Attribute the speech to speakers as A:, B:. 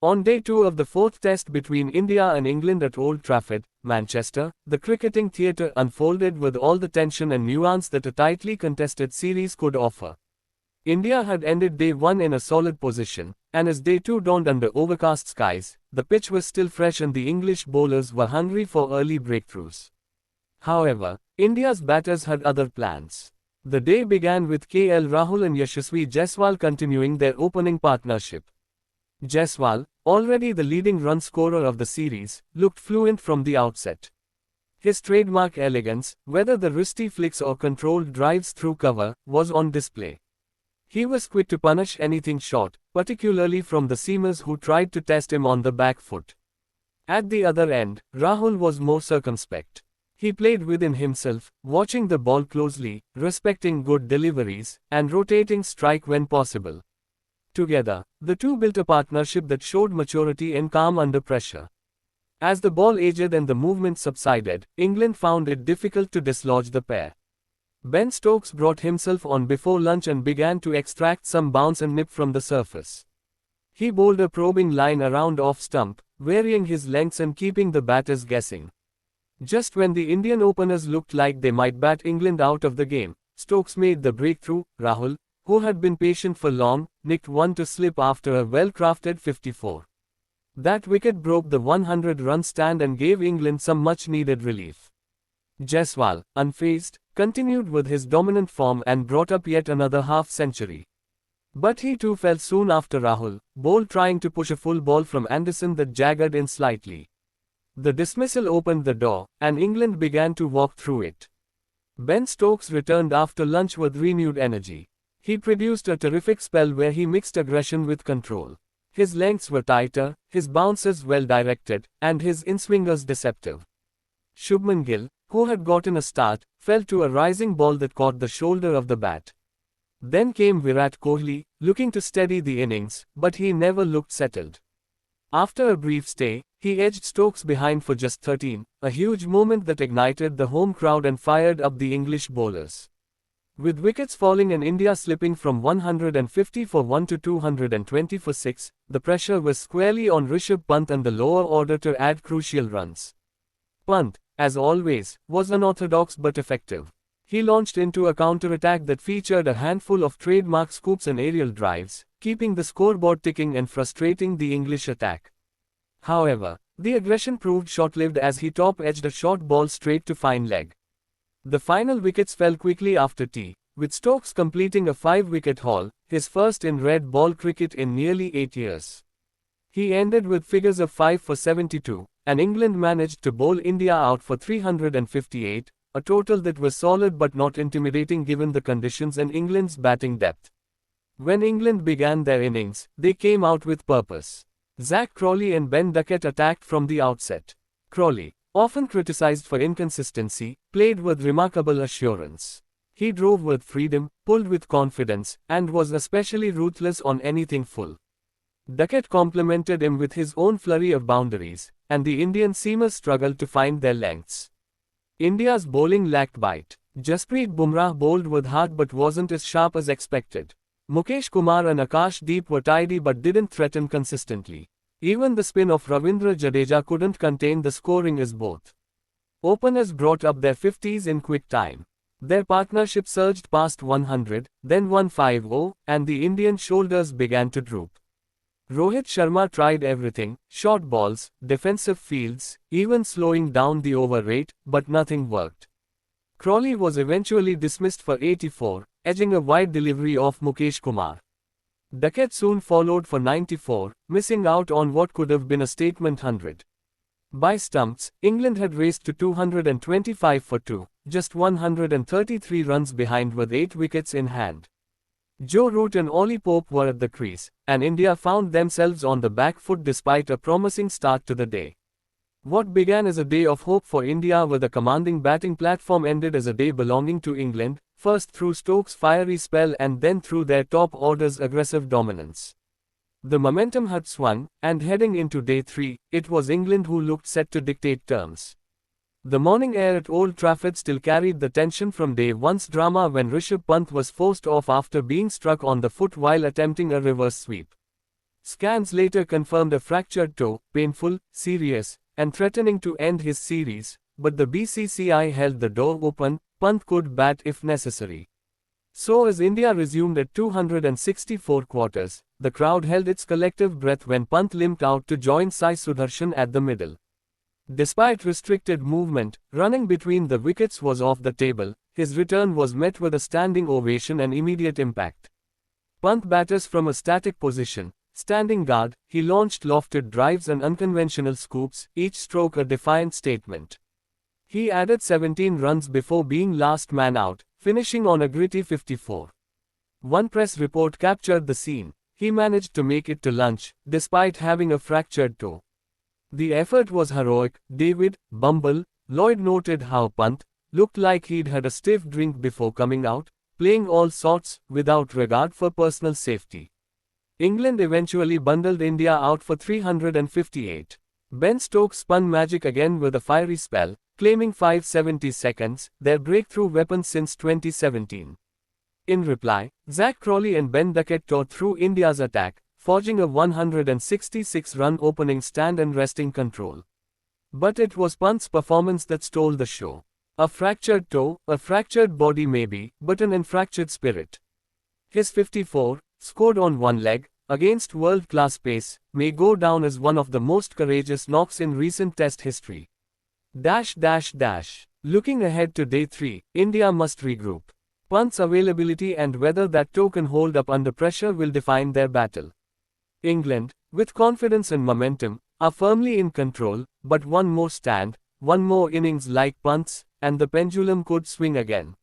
A: On day 2 of the fourth test between India and England at Old Trafford, Manchester, the cricketing theatre unfolded with all the tension and nuance that a tightly contested series could offer. India had ended day 1 in a solid position, and as day 2 dawned under overcast skies, the pitch was still fresh and the English bowlers were hungry for early breakthroughs. However, India's batters had other plans. The day began with KL Rahul and Yashasvi Jaiswal continuing their opening partnership. Jaiswal, already the leading run scorer of the series, looked fluent from the outset. His trademark elegance, whether the wristy flicks or controlled drives through cover, was on display. He was quick to punish anything short, particularly from the seamers who tried to test him on the back foot. At the other end, Rahul was more circumspect. He played within himself, watching the ball closely, respecting good deliveries, and rotating strike when possible. Together, the two built a partnership that showed maturity and calm under pressure. As the ball aged and the movement subsided, England found it difficult to dislodge the pair. Ben Stokes brought himself on before lunch and began to extract some bounce and nip from the surface. He bowled a probing line around off stump, varying his lengths and keeping the batters guessing. Just when the Indian openers looked like they might bat England out of the game, Stokes made the breakthrough. Rahul, who had been patient for long, nicked one to slip after a well-crafted 54. That wicket broke the 100-run stand and gave England some much-needed relief. Jaiswal, unfazed, continued with his dominant form and brought up yet another half-century. But he too fell soon after Rahul, bowled trying to push a full ball from Anderson that jagged in slightly. The dismissal opened the door, and England began to walk through it. Ben Stokes returned after lunch with renewed energy. He produced a terrific spell where he mixed aggression with control. His lengths were tighter, his bounces well directed, and his in-swingers deceptive. Shubman Gill, who had gotten a start, fell to a rising ball that caught the shoulder of the bat. Then came Virat Kohli, looking to steady the innings, but he never looked settled. After a brief stay, he edged Stokes behind for just 13, a huge moment that ignited the home crowd and fired up the English bowlers. With wickets falling and India slipping from 150 for 1 to 220 for 6, the pressure was squarely on Rishabh Pant and the lower order to add crucial runs. Pant, as always, was unorthodox but effective. He launched into a counterattack that featured a handful of trademark scoops and aerial drives, keeping the scoreboard ticking and frustrating the English attack. However, the aggression proved short-lived as he top-edged a short ball straight to fine leg. The final wickets fell quickly after tea, with Stokes completing a 5-wicket haul, his first in red ball cricket in nearly 8 years. He ended with figures of 5 for 72, and England managed to bowl India out for 358, a total that was solid but not intimidating given the conditions and England's batting depth. When England began their innings, they came out with purpose. Crawley and Ben Duckett attacked from the outset. Crawley, often criticized for inconsistency, played with remarkable assurance. He drove with freedom, pulled with confidence, and was especially ruthless on anything full. Duckett complemented him with his own flurry of boundaries, and the Indian seamers struggled to find their lengths. India's bowling lacked bite. Jasprit Bumrah bowled with heart but wasn't as sharp as expected. Mukesh Kumar and Akash Deep were tidy but didn't threaten consistently. Even the spin of Ravindra Jadeja couldn't contain the scoring as both openers brought up their 50s in quick time. Their partnership surged past 100, then 150, and the Indian shoulders began to droop. Rohit Sharma tried everything, short balls, defensive fields, even slowing down the over rate, but nothing worked. Crawley was eventually dismissed for 84, edging a wide delivery off Mukesh Kumar. Duckett soon followed for 94, missing out on what could have been a statement 100. By stumps, England had raced to 225 for 2, just 133 runs behind with 8 wickets in hand. Joe Root and Ollie Pope were at the crease, and India found themselves on the back foot despite a promising start to the day. What began as a day of hope for India with a commanding batting platform ended as a day belonging to England, first through Stokes' fiery spell and then through their top order's aggressive dominance. The momentum had swung, and heading into day 3, it was England who looked set to dictate terms. The morning air at Old Trafford still carried the tension from day 1's drama when Rishabh Pant was forced off after being struck on the foot while attempting a reverse sweep. Scans later confirmed a fractured toe, painful, serious, and threatening to end his series, but the BCCI held the door open. Pant could bat if necessary. So as India resumed at 264 quarters, the crowd held its collective breath when Pant limped out to join Sai Sudarshan at the middle. Despite restricted movement, running between the wickets was off the table. His return was met with a standing ovation and immediate impact. Pant batters from a static position, standing guard, he launched lofted drives and unconventional scoops, each stroke a defiant statement. He added 17 runs before being last man out, finishing on a gritty 54. One press report captured the scene. He managed to make it to lunch, despite having a fractured toe. The effort was heroic. David Bumble Lloyd noted how Pant looked like he'd had a stiff drink before coming out, playing all sorts, without regard for personal safety. England eventually bundled India out for 358. Ben Stokes spun magic again with a fiery spell, claiming 570 seconds, their breakthrough weapon since 2017. In reply, Zach Crawley and Ben Duckett tore through India's attack, forging a 166-run opening stand and wresting control. But it was Pant's performance that stole the show. A fractured toe, a fractured body maybe, but an unfractured spirit. His 54, scored on one leg, against world-class pace, may go down as one of the most courageous knocks in recent Test history. Looking ahead to Day 3, India must regroup. Pant's availability and whether that toe can hold up under pressure will define their battle. England, with confidence and momentum, are firmly in control, but one more stand, one more innings like Pant's, and the pendulum could swing again.